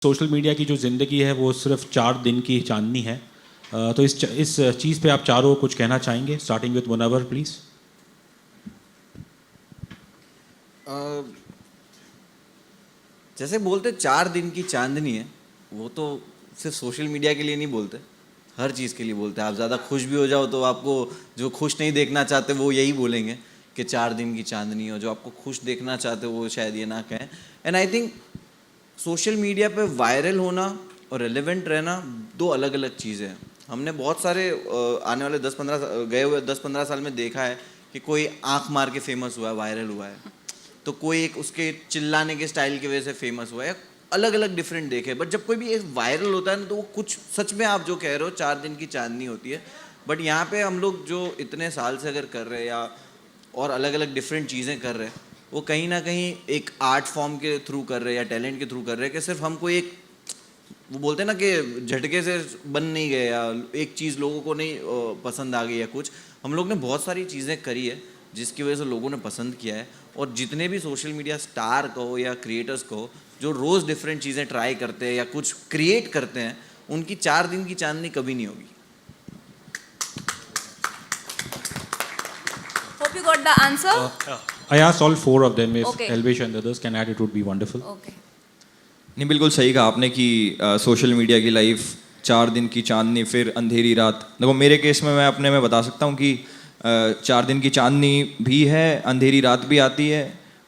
Social media की जो ज़िंदगी है वो सिर्फ 4 दिन की चांदनी है। तो इस चीज़ पे आप चारों कुछ कहना चाहेंगे, स्टार्टिंग विद मुनव्वर प्लीज़। जैसे बोलते 4 दिन की चांदनी है, वो तो सिर्फ सोशल मीडिया के लिए नहीं बोलते, हर चीज़ के लिए बोलते हैं। आप ज़्यादा खुश भी हो जाओ तो आपको जो खुश नहीं देखना चाहते वो यही बोलेंगे कि 4 दिन की चांदनी हो। जो आपको खुश देखना चाहते वो शायद ये ना कहें। And I think social media पे वायरल होना और रेलेवेंट रहना दो अलग अलग चीज़ें हैं। हमने बहुत सारे आने वाले 10-15 गए हुए 10-15 साल में देखा है कि कोई आंख मार के फेमस हुआ है, वायरल हुआ है, तो कोई एक उसके चिल्लाने के स्टाइल की वजह से फेमस हुआ है। अलग अलग डिफरेंट देखे, बट जब कोई भी एक वायरल होता है ना तो वो कुछ सच में आप जो कह रहे हो 4 दिन की चांदनी होती है। बट यहाँ पे हम लोग जो इतने साल से अगर कर रहे हैं या और अलग अलग डिफरेंट चीज़ें कर रहे हैं, वो कहीं ना कहीं एक आर्ट फॉर्म के थ्रू कर रहे हैं या टैलेंट के थ्रू कर रहे हैं कि सिर्फ हमको एक वो बोलते हैं ना कि झटके से बन नहीं गए या एक चीज़ लोगों को नहीं पसंद आ गई या कुछ। हम लोग ने बहुत सारी चीज़ें करी है जिसकी वजह से लोगों ने पसंद किया है। और जितने भी सोशल मीडिया स्टार कहो या क्रिएटर्स कहो जो रोज़ डिफरेंट चीज़ें ट्राई करते हैं या कुछ क्रिएट करते हैं, उनकी 4 दिन की चांदनी कभी नहीं होगी। Hope you got the answer. I asked all 4 of them if Okay. Elvish and others can add, it would be wonderful. Okay. नहीं, बिल्कुल सही कहा आपने कि सोशल मीडिया की लाइफ 4 दिन की चांदनी फिर अंधेरी रात। देखो मेरे केस में मैं अपने में बता सकता हूँ कि 4 दिन की चांदनी भी है, अंधेरी रात भी आती है,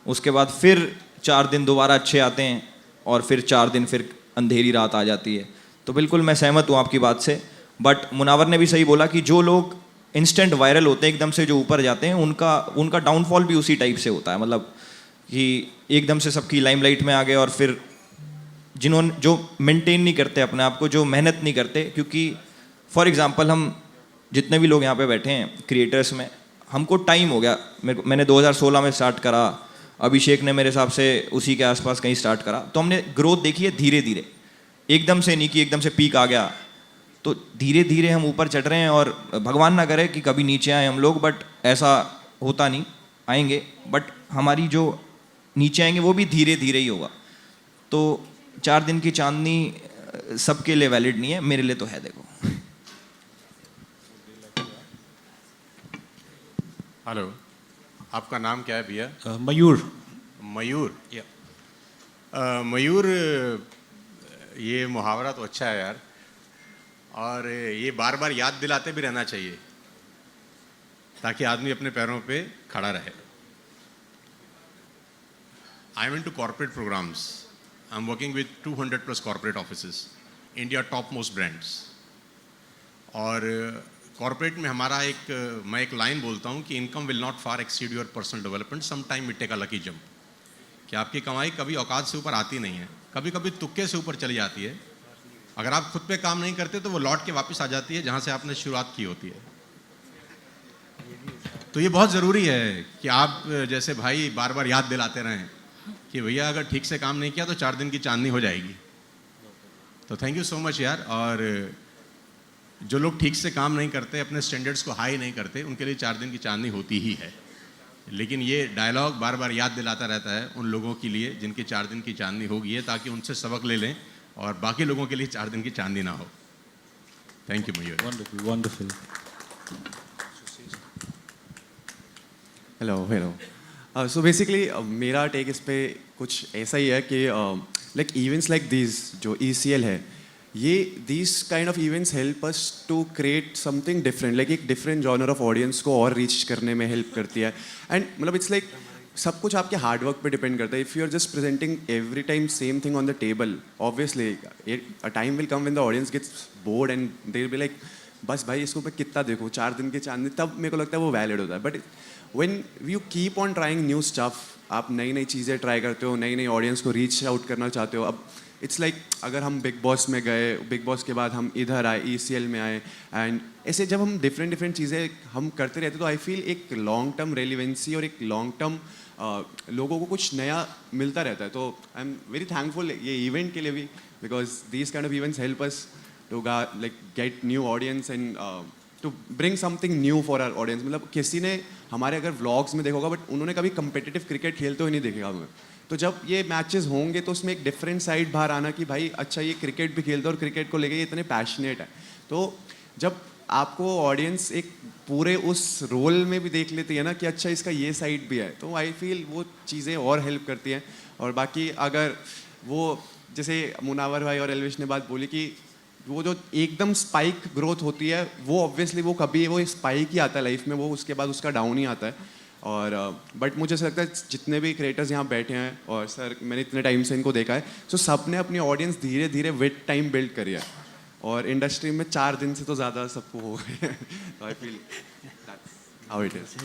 उसके बाद फिर 4 दिन दोबारा अच्छे आते हैं और फिर 4 दिन फिर अंधेरी रात आ जाती है। तो बिल्कुल मैं सहमत हूँ आपकी बात से। बट मुनावर ने भी सही बोला कि जो लोग इंस्टेंट वायरल होते हैं, एकदम से जो ऊपर जाते हैं, उनका डाउनफॉल भी उसी टाइप से होता है। मतलब कि एकदम से सबकी लाइमलाइट में आ गए और फिर जिन्होंने जो मेंटेन नहीं करते अपने आप को, जो मेहनत नहीं करते, क्योंकि फॉर एग्जांपल हम जितने भी लोग यहाँ पे बैठे हैं क्रिएटर्स में, हमको टाइम हो गया। मैंने 2016 में स्टार्ट करा, अभिषेक ने मेरे हिसाब से उसी के आसपास कहीं स्टार्ट करा। तो हमने ग्रोथ देखी है धीरे धीरे, एकदम से नहीं कि एकदम से पीक आ गया। तो धीरे धीरे हम ऊपर चढ़ रहे हैं और भगवान ना करे कि कभी नीचे आए हम लोग, बट ऐसा होता नहीं, आएंगे। बट हमारी जो नीचे आएंगे वो भी धीरे धीरे ही होगा। तो 4 दिन की चांदनी सबके लिए वैलिड नहीं है, मेरे लिए तो है। देखो, हेलो, आपका नाम क्या है भैया? मयूर। मयूर। मयूर, ये मुहावरा तो अच्छा है यार, और ये बार बार याद दिलाते भी रहना चाहिए ताकि आदमी अपने पैरों पे खड़ा रहे। I am into corporate programs. I am working with 200+ corporate offices, India top most brands. और कॉर्पोरेट में हमारा मैं एक लाइन बोलता हूँ कि income will not far exceed your personal development, some time it take a lucky jump. कि आपकी कमाई कभी औकात से ऊपर आती नहीं है, कभी कभी तुक्के से ऊपर चली जाती है। अगर आप खुद पे काम नहीं करते तो वो लौट के वापस आ जाती है जहाँ से आपने शुरुआत की होती है। तो ये बहुत ज़रूरी है कि आप जैसे भाई बार बार याद दिलाते रहें कि भैया अगर ठीक से काम नहीं किया तो 4 दिन की चांदनी हो जाएगी। तो थैंक यू सो मच यार। और जो लोग ठीक से काम नहीं करते, अपने स्टैंडर्ड्स को हाई नहीं करते, उनके लिए 4 दिन की चांदनी होती ही है। लेकिन ये डायलॉग बार बार याद दिलाता रहता है उन लोगों के लिए जिनकी 4 दिन की चांदनी होगी है, ताकि उनसे सबक ले लें और बाकी लोगों के लिए 4 दिन की चांदनी ना हो। Thank you Mayur. Wonderful, wonderful. Hello. So basically मेरा टेक इस पे कुछ ऐसा ही है कि लाइक इवेंट्स लाइक दिस जो ECL है, ये this kind of events help us to create something different, like एक डिफरेंट जॉनर ऑफ ऑडियंस को और रीच करने में हेल्प करती है। एंड मतलब इट्स लाइक सब कुछ आपके हार्ड वर्क पे डिपेंड करता है। If you are just presenting every time same thing on the table, obviously a time will come when the audience gets bored and they will be like बस भाई इसको मैं कितना देखूँ, 4 दिन की चांदनी, तब मेरे को लगता है वो वैलिड होता है। But when you keep on trying new stuff, आप नई नई चीज़ें ट्राई करते हो, नई नई ऑडियंस को रीच आउट करना चाहते हो। अब इट्स लाइक अगर हम बिग बॉस में गए, बिग बॉस के बाद हम इधर आए, ECL में आए, एंड ऐसे जब हम डिफरेंट चीज़ें हम करते रहते तो आई फील एक लॉन्ग टर्म रेलिवेंसी और एक लॉन्ग टर्म लोगों को कुछ नया मिलता रहता है। तो आई एम वेरी थैंकफुल ये इवेंट के लिए भी, because these kind of events help us to like get new audience and to bring something new for our audience. मतलब किसी ने हमारे अगर व्लॉग्स में देखा होगा, बट उन्होंने कभी कंपेटिटिव क्रिकेट खेलते हुए नहीं देखेगा हमें। तो जब ये मैचेस होंगे तो उसमें एक डिफरेंट साइड बाहर आना कि भाई अच्छा ये क्रिकेट भी खेलते हैं और क्रिकेट को लेके ये इतने पैशनेट है। तो जब आपको ऑडियंस एक पूरे उस रोल में भी देख लेती है ना कि अच्छा इसका ये साइड भी है, तो आई फील वो चीज़ें और हेल्प करती हैं। और बाकी अगर वो जैसे मुनावर भाई और एलविश ने बात बोली कि वो जो एकदम स्पाइक ग्रोथ होती है वो ऑब्वियसली वो कभी वो स्पाइक ही आता है लाइफ में, वो उसके बाद उसका डाउन ही आता है। और बट मुझे ऐसा लगता है जितने भी क्रिएटर्स यहाँ बैठे हैं और सर मैंने इतने टाइम से इनको देखा है, सो सब ने अपनी ऑडियंस धीरे धीरे विद टाइम बिल्ड करी है और इंडस्ट्री में 4 दिन से तो ज़्यादा सबको हो गए। I feel how it is.